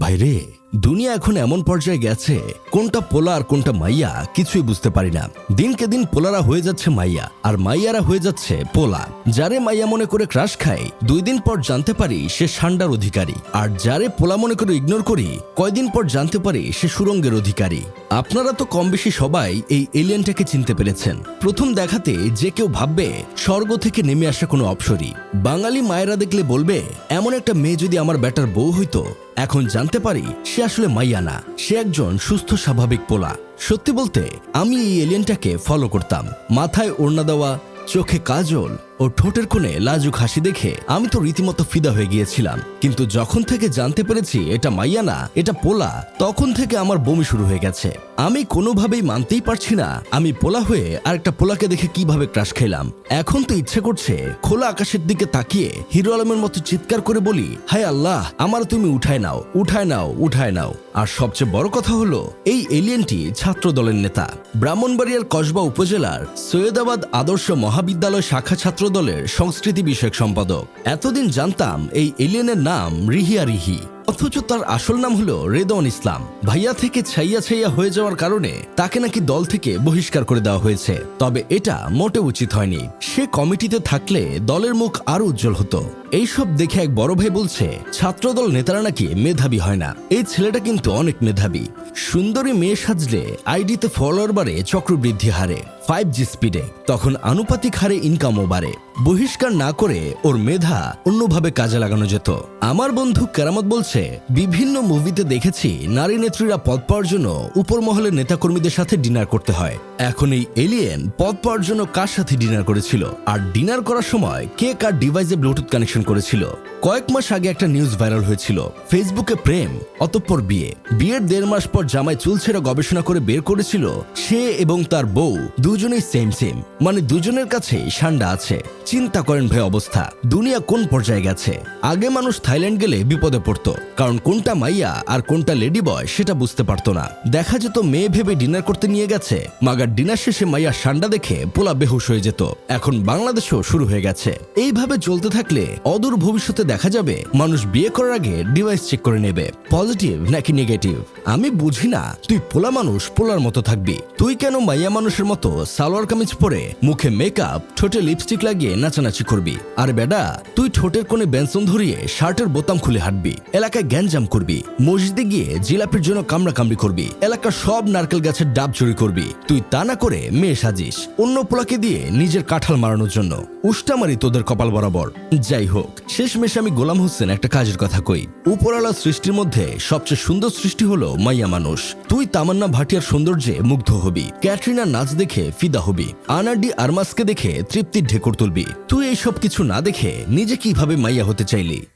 ভাইরে, দুনিয়া এখন এমন পর্যায়ে গেছে, কোনটা পোলা আর কোনটা মাইয়া কিছুই বুঝতে পারি না। দিনকে দিন পোলারা হয়ে যাচ্ছে মাইয়া, আর মাইয়ারা হয়ে যাচ্ছে পোলা। যারে মাইয়া মনে করে ক্রাশ খাই, 2 দিন পর জানতে পারি সে সান্ডার অধিকারী, আর যারে পোলা মনে করে ইগনোর করি, কয়দিন পর জানতে পারি সে সুরঙ্গের অধিকারী। আপনারা তো কম বেশি সবাই এই এলিয়েনটাকে চিনতে পেরেছেন। প্রথম দেখাতে যে কেউ ভাববে স্বর্গ থেকে নেমে আসা কোনো অপসরী। বাঙালি মায়েরা দেখলে বলবে, এমন একটা মেয়ে যদি আমার বেটার বউ হইতো। এখন জানতে পারি সে আসলে মাইয়া না, সে একজন সুস্থ স্বাভাবিক পোলা। সত্যি বলতে আমি এই এলিয়েনটাকে ফলো করতাম। মাথায় ওড়না দেওয়া, চোখে কাজল ও ঠোঁটের কোণে লাজুক হাসি দেখে আমি তো রীতিমতো ফিদা হয়ে গিয়েছিলাম। কিন্তু যখন থেকে জানতে পেরেছি এটা মাইয়া না, এটা পোলা, তখন থেকে আমার বমি শুরু হয়ে গেছে। আমি কোনোভাবেই মানতেই পারছি না আমি পোলা হয়ে আরেকটা পোলাকে দেখে কিভাবে ক্রাশ খেলাম। এখন তো ইচ্ছে করছে খোলা আকাশের দিকে তাকিয়ে হিরো আলমের মতো চিৎকার করে বলি, হায় আল্লাহ, আমার তুমি উঠায় নাও, উঠায় নাও, উঠায় নাও। আর সবচেয়ে বড় কথা হলো, এই এলিয়েনটি ছাত্র দলের নেতা, ব্রাহ্মণবাড়িয়ার কসবা উপজেলার সৈয়দাবাদ আদর্শ মহাবিদ্যালয় শাখা ছাত্র দলের সংস্কৃতি বিষয়ক সম্পাদক। এতদিন জানতাম এই এলিয়েনের নাম রিহিয়া রিহি, অথচ তার আসল নাম হলো রেদওয়ান ইসলাম। ভাইয়া থেকে ছাইয়া ছাইয়া হয়ে যাওয়ার কারণে তাকে নাকি দল থেকে বহিষ্কার করে দেওয়া হয়েছে। তবে এটা মোটে উচিত হয়নি। সে কমিটিতে থাকলে দলের মুখ আরো উজ্জ্বল হতো। এইসব দেখে এক বড় ভাই বলছে, ছাত্রদল নেতারা নাকি মেধাবী হয় না। এই ছেলেটা কিন্তু অনেক মেধাবী। সুন্দরী মেয়ে সাজলে আইডিতে ফলোয়ার বাড়ে চক্রবৃদ্ধি হারে, 5G স্পিডে, তখন আনুপাতিক হারে ইনকামও বাড়ে। বহিষ্কার না করে ওর মেধা অন্যভাবে কাজে লাগানো যেত। আমার বন্ধু কেরামত বলছে, বিভিন্ন মুভিতে দেখেছি নারী নেত্রীরা পদ পাওয়ার জন্য উপর মহলের নেতাকর্মীদের সাথে ডিনার করতে হয়। এখন এই এলিয়েন পদ পাওয়ার জন্য কার সাথে ডিনার করেছিল, আর ডিনার করার সময় কে কার ডিভাইসে ব্লুটুথ কানেকশন করেছিল? কয়েক মাস আগে একটা নিউজ ভাইরাল হয়েছিল, ফেসবুকে প্রেম, অতঃপর বিয়ে। বিয়ের 1.5 মাস পর জামাই চুল ছেঁড়া গবেষণা করে বের করেছিল সে এবং তার বউ দুজনেই সেম, মানে দুজনের কাছে সান্ডা আছে। চিন্তা করেন ভাই অবস্থা, দুনিয়া কোন পর্যায়ে গেছে। আগে মানুষ থাইল্যান্ড গেলে বিপদে পড়তো, কারণ কোনটা মাইয়া আর কোনটা লেডি বয় সেটা বুঝতে পারতো না। দেখা যেত মেয়ে ভেবে ডিনার করতে নিয়ে গেছে, মাগার ডিনার শেষে মাইয়া সান্ডা দেখে পোলা বেহুশ হয়ে যেত। এখন বাংলাদেশেও শুরু হয়ে গেছে। এইভাবে চলতে থাকলে অদূর ভবিষ্যতে দেখা যাবে মানুষ বিয়ে করার আগে ডিভাইস চেক করে নেবে, পজিটিভ নাকি নেগেটিভ। আমি বুঝি না, তুই পোলা মানুষ পোলার মতো থাকবি, তুই কেন মাইয়া মানুষের মতো সালোয়ার কামিজ পরে মুখে মেকআপ, ঠোঁটে লিপস্টিক লাগিয়ে নাচানাচি করবি? আর বেডা, তুই ঠোঁটের কোণে বেনসন ধরিয়ে শার্টের বোতাম খুলে হাঁটবি, এলাকায় গ্যাঞ্জাম করবি, মসজিদে গিয়ে জিলাপির জন্য কামড়াকামড়ি করবি, এলাকার সব নারকেল গাছের ডাব চুরি করবি। তুই তা না করে মেয়ে সাজিস অন্য পোলাকে দিয়ে নিজের কাঁঠাল মারানোর জন্য। উষ্টা মারি তোদের কপাল বরাবর। যাই হোক, শেষমেশ আমি গোলাম হোসেন একটা কাজের কথা কই। উপরওয়ালা সৃষ্টির মধ্যে সবচেয়ে সুন্দর সৃষ্টি হলো মাইয়া মানুষ। তুই তামান্না ভাটিয়ার সৌন্দর্যে মুগ্ধ হবি, ক্যাটরিনার নাচ দেখে ফিদা হবি, আনাডি আরমাসকে দেখে তৃপ্তির ঢেকুর তুলবি। তুই এইসব কিছু না দেখে নিজে কিভাবে মাইয়া হতে চাইলি?